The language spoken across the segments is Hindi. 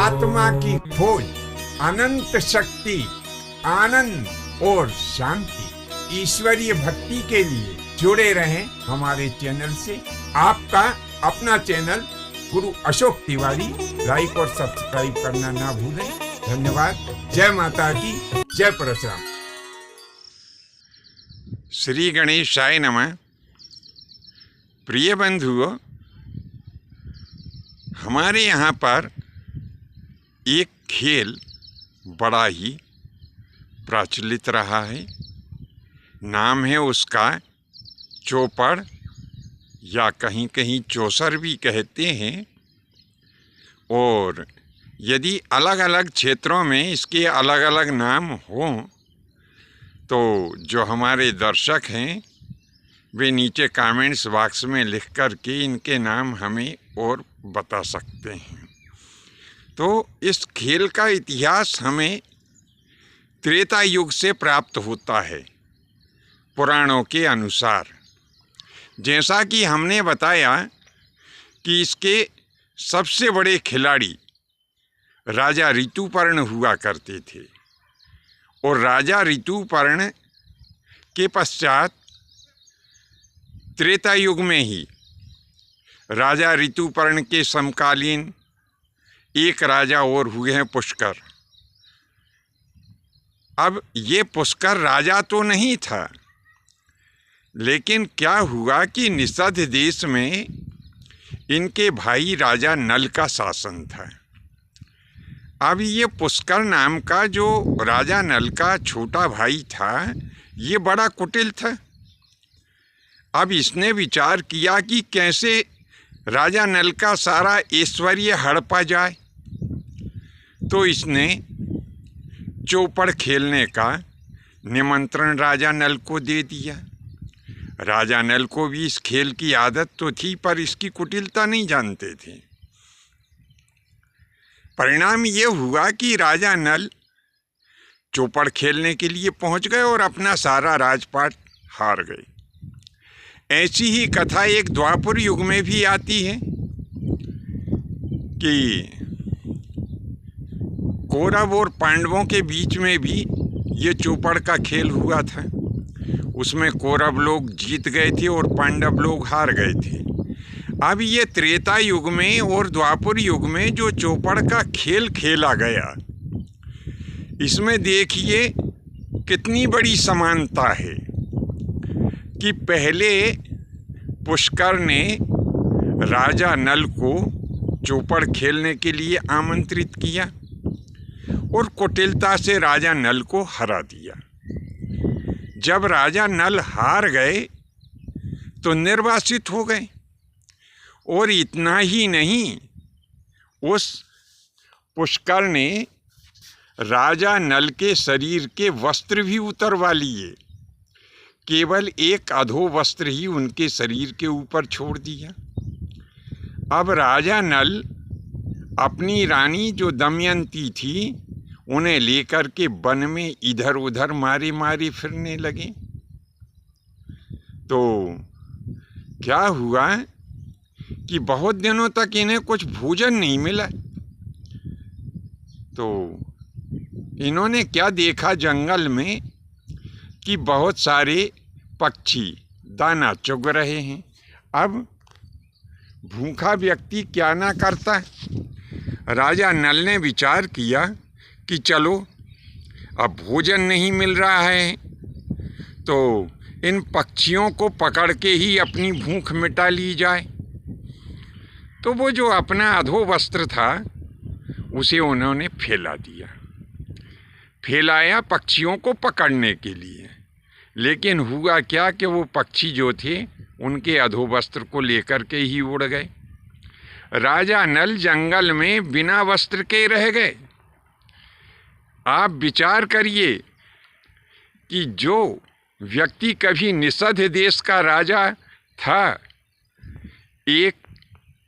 आत्मा की खोज, अनंत शक्ति, आनंद और शांति, ईश्वरीय भक्ति के लिए जुड़े रहें हमारे चैनल से। आपका अपना चैनल गुरु अशोक तिवारी, लाइक और सब्सक्राइब करना ना भूलें। धन्यवाद। जय माता की, जय परशुराम। श्री गणेशाय नमः। प्रिय बंधुओं, हमारे यहाँ पर एक खेल बड़ा ही प्रचलित रहा है। नाम है उसका चौपड़, या कहीं कहीं चौसर भी कहते हैं। और यदि अलग अलग क्षेत्रों में इसके अलग अलग नाम हों तो जो हमारे दर्शक हैं वे नीचे कमेंट्स बॉक्स में लिख कर के इनके नाम हमें और बता सकते हैं। तो इस खेल का इतिहास हमें त्रेता युग से प्राप्त होता है पुराणों के अनुसार। जैसा कि हमने बताया कि इसके सबसे बड़े खिलाड़ी राजा ऋतुपर्ण हुआ करते थे, और राजा ऋतुपर्ण के पश्चात त्रेता युग में ही राजा ऋतुपर्ण के समकालीन एक राजा और हुए हैं, पुष्कर। अब ये पुष्कर राजा तो नहीं था, लेकिन क्या हुआ कि निषद देश में इनके भाई राजा नल का शासन था। अब ये पुष्कर नाम का जो राजा नल का छोटा भाई था, ये बड़ा कुटिल था। अब इसने विचार किया कि कैसे राजा नल का सारा ऐश्वर्य हड़पा जाए। तो इसने चौपड़ खेलने का निमंत्रण राजा नल को दे दिया। राजा नल को भी इस खेल की आदत तो थी, पर इसकी कुटिलता नहीं जानते थे। परिणाम ये हुआ कि राजा नल चौपड़ खेलने के लिए पहुंच गए और अपना सारा राजपाट हार गए। ऐसी ही कथा एक द्वापर युग में भी आती है कि कौरव और पांडवों के बीच में भी ये चौपड़ का खेल हुआ था। उसमें कौरव लोग जीत गए थे और पांडव लोग हार गए थे। अब ये त्रेता युग में और द्वापर युग में जो चौपड़ का खेल खेला गया, इसमें देखिए कितनी बड़ी समानता है कि पहले पुष्कर ने राजा नल को चौपड़ खेलने के लिए आमंत्रित किया और कुटिलता से राजा नल को हरा दिया। जब राजा नल हार गए तो निर्वासित हो गए। और इतना ही नहीं, उस पुष्कर ने राजा नल के शरीर के वस्त्र भी उतरवा लिए। केवल एक अधो वस्त्र ही उनके शरीर के ऊपर छोड़ दिया। अब राजा नल अपनी रानी जो दमयंती थी उन्हें लेकर के वन में इधर उधर मारे मारे फिरने लगे। तो क्या हुआ कि बहुत दिनों तक इन्हें कुछ भोजन नहीं मिला। तो इन्होंने क्या देखा जंगल में कि बहुत सारे पक्षी दाना चुग रहे हैं। अब भूखा व्यक्ति क्या ना करता। राजा नल ने विचार किया कि चलो, अब भोजन नहीं मिल रहा है तो इन पक्षियों को पकड़ के ही अपनी भूख मिटा ली जाए। तो वो जो अपना अधो वस्त्र था उसे उन्होंने फैला दिया, फैलाया पक्षियों को पकड़ने के लिए। लेकिन हुआ क्या कि वो पक्षी जो थे उनके अधो वस्त्र को लेकर के ही उड़ गए। राजा नल जंगल में बिना वस्त्र के रह गए। आप विचार करिए कि जो व्यक्ति कभी निषद देश का राजा था, एक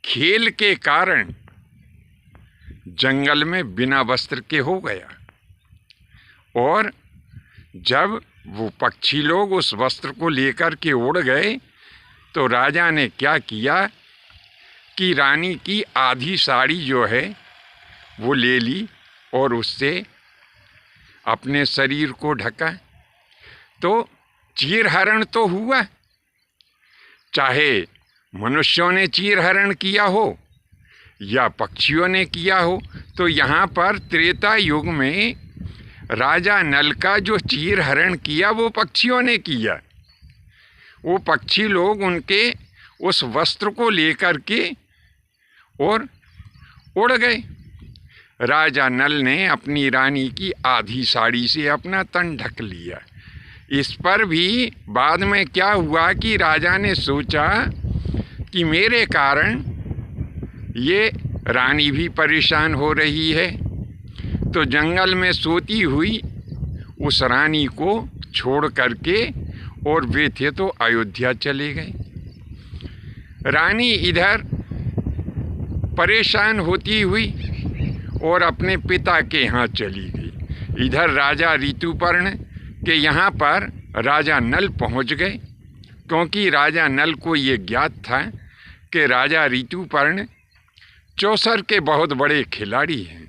खेल के कारण जंगल में बिना वस्त्र के हो गया। और जब वो पक्षी लोग उस वस्त्र को लेकर के उड़ गए तो राजा ने क्या किया कि रानी की आधी साड़ी जो है वो ले ली और उससे अपने शरीर को ढका। तो चीरहरण तो हुआ, चाहे मनुष्यों ने चीरहरण किया हो या पक्षियों ने किया हो। तो यहाँ पर त्रेता युग में राजा नल का जो चीरहरण किया वो पक्षियों ने किया। वो पक्षी लोग उनके उस वस्त्र को लेकर के और उड़ गए। राजा नल ने अपनी रानी की आधी साड़ी से अपना तन ढक लिया। इस पर भी बाद में क्या हुआ कि राजा ने सोचा कि मेरे कारण ये रानी भी परेशान हो रही है, तो जंगल में सोती हुई उस रानी को छोड़ करके और वे थे तो अयोध्या चले गए। रानी इधर परेशान होती हुई और अपने पिता के यहाँ चली गई। इधर राजा ऋतुपर्ण के यहाँ पर राजा नल पहुँच गए, क्योंकि राजा नल को ये ज्ञात था कि राजा ऋतुपर्ण चौसर के बहुत बड़े खिलाड़ी हैं।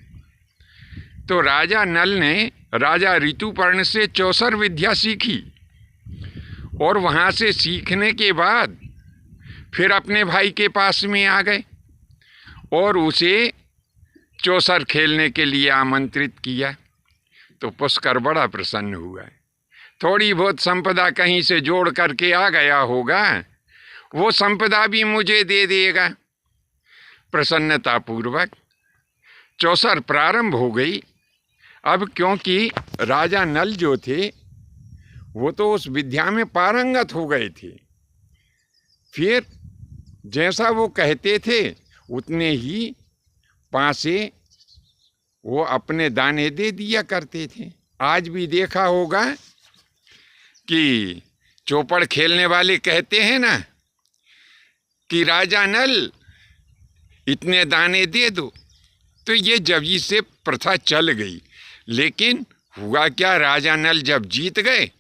तो राजा नल ने राजा ऋतुपर्ण से चौसर विद्या सीखी और वहाँ से सीखने के बाद फिर अपने भाई के पास में आ गए और उसे चौसर खेलने के लिए आमंत्रित किया। तो पुष्कर बड़ा प्रसन्न हुआ। थोड़ी बहुत संपदा कहीं से जोड़ करके आ गया होगा, वो संपदा भी मुझे दे देगा। प्रसन्नतापूर्वक चौसर प्रारंभ हो गई। अब क्योंकि राजा नल जो थे वो तो उस विद्या में पारंगत हो गए थे, फिर जैसा वो कहते थे उतने ही पासे वो अपने दाने दे दिया करते थे। आज भी देखा होगा कि चौपड़ खेलने वाले कहते हैं ना कि राजा नल इतने दाने दे दो, तो ये जब से प्रथा चल गई। लेकिन हुआ क्या, राजा नल जब जीत गए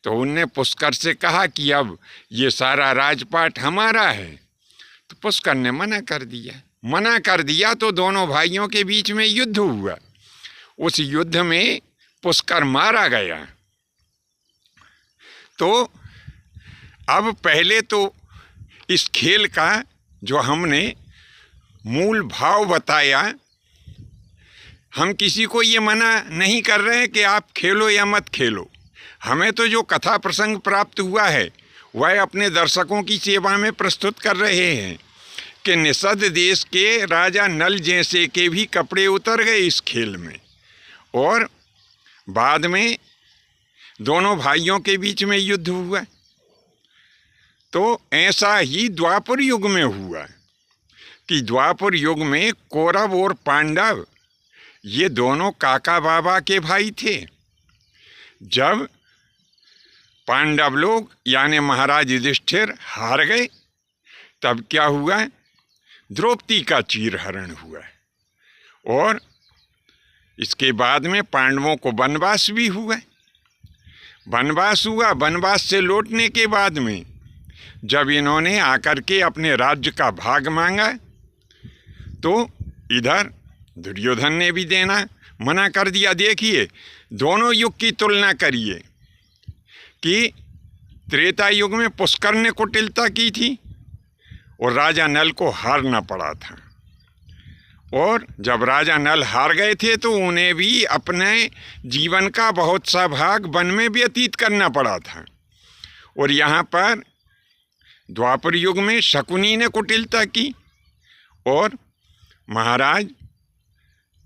तो उनने पुष्कर से कहा कि अब ये सारा राजपाट हमारा है। तो पुष्कर ने मना कर दिया तो दोनों भाइयों के बीच में युद्ध हुआ। उस युद्ध में पुष्कर मारा गया। तो अब पहले तो इस खेल का जो हमने मूल भाव बताया, हम किसी को ये मना नहीं कर रहे हैं कि आप खेलो या मत खेलो। हमें तो जो कथा प्रसंग प्राप्त हुआ है वह अपने दर्शकों की सेवा में प्रस्तुत कर रहे हैं कि निषद देश के राजा नल जैसे के भी कपड़े उतर गए इस खेल में, और बाद में दोनों भाइयों के बीच में युद्ध हुआ। तो ऐसा ही द्वापर युग में हुआ कि द्वापर युग में कौरव और पांडव ये दोनों काका बाबा के भाई थे। जब पांडव लोग यानी महाराज युधिष्ठिर हार गए तब क्या हुआ, द्रौपदी का चीरहरण हुआ और इसके बाद में पांडवों को वनवास भी हुआ। वनवास से लौटने के बाद में जब इन्होंने आकर के अपने राज्य का भाग मांगा तो इधर दुर्योधन ने भी देना मना कर दिया। देखिए, दोनों युग की तुलना करिए कि त्रेता युग में पुष्कर ने कुटिलता की थी और राजा नल को हारना पड़ा था, और जब राजा नल हार गए थे तो उन्हें भी अपने जीवन का बहुत सा भाग वन में व्यतीत करना पड़ा था। और यहाँ पर द्वापर युग में शकुनी ने कुटिलता की और महाराज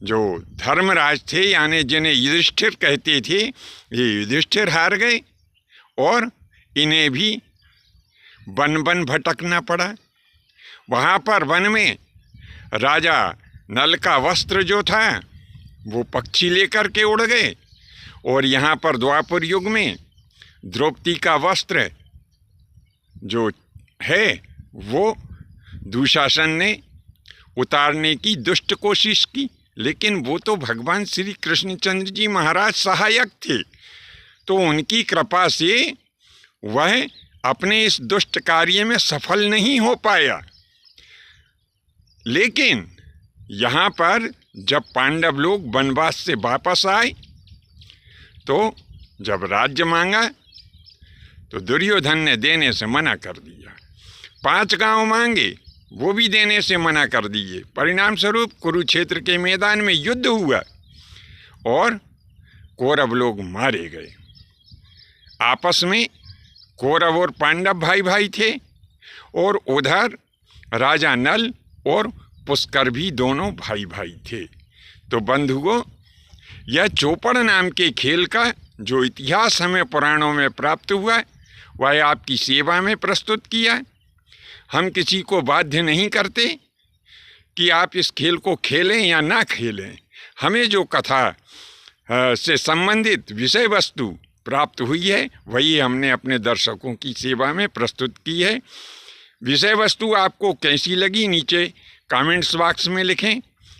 जो धर्मराज थे यानी जिन्हें युधिष्ठिर कहते थे, ये युधिष्ठिर हार गए और इन्हें भी वन भटकना पड़ा। वहाँ पर वन में राजा नल का वस्त्र जो था वो पक्षी लेकर के उड़ गए, और यहाँ पर द्वापर युग में द्रौपदी का वस्त्र जो है वो दुशासन ने उतारने की दुष्ट कोशिश की, लेकिन वो तो भगवान श्री कृष्णचंद्र जी महाराज सहायक थे, तो उनकी कृपा से वह अपने इस दुष्ट कार्य में सफल नहीं हो पाया। लेकिन यहाँ पर जब पांडव लोग वनवास से वापस आए तो जब राज्य मांगा तो दुर्योधन ने देने से मना कर दिया। 5 गांव मांगे, वो भी देने से मना कर दिए। परिणाम स्वरूप कुरुक्षेत्र के मैदान में युद्ध हुआ और कौरव लोग मारे गए। आपस में कौरव और पांडव भाई भाई थे और उधर राजा नल और पुष्कर भी दोनों भाई भाई थे। तो बंधुओं, यह चौपड़ नाम के खेल का जो इतिहास हमें पुराणों में प्राप्त हुआ वह आपकी सेवा में प्रस्तुत किया। हम किसी को बाध्य नहीं करते कि आप इस खेल को खेलें या ना खेलें। हमें जो कथा से संबंधित विषय वस्तु प्राप्त हुई है वही हमने अपने दर्शकों की सेवा में प्रस्तुत की है। विषय वस्तु आपको कैसी लगी नीचे कमेंट्स बॉक्स में लिखें।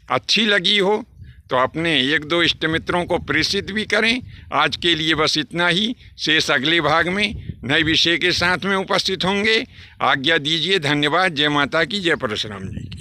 अच्छी लगी हो तो अपने 1-2 इष्ट मित्रों को प्रेषित भी करें। आज के लिए बस इतना ही। शेष अगले भाग में नए विषय के साथ में उपस्थित होंगे। आज्ञा दीजिए। धन्यवाद। जय माता की, जय परशुराम जी की।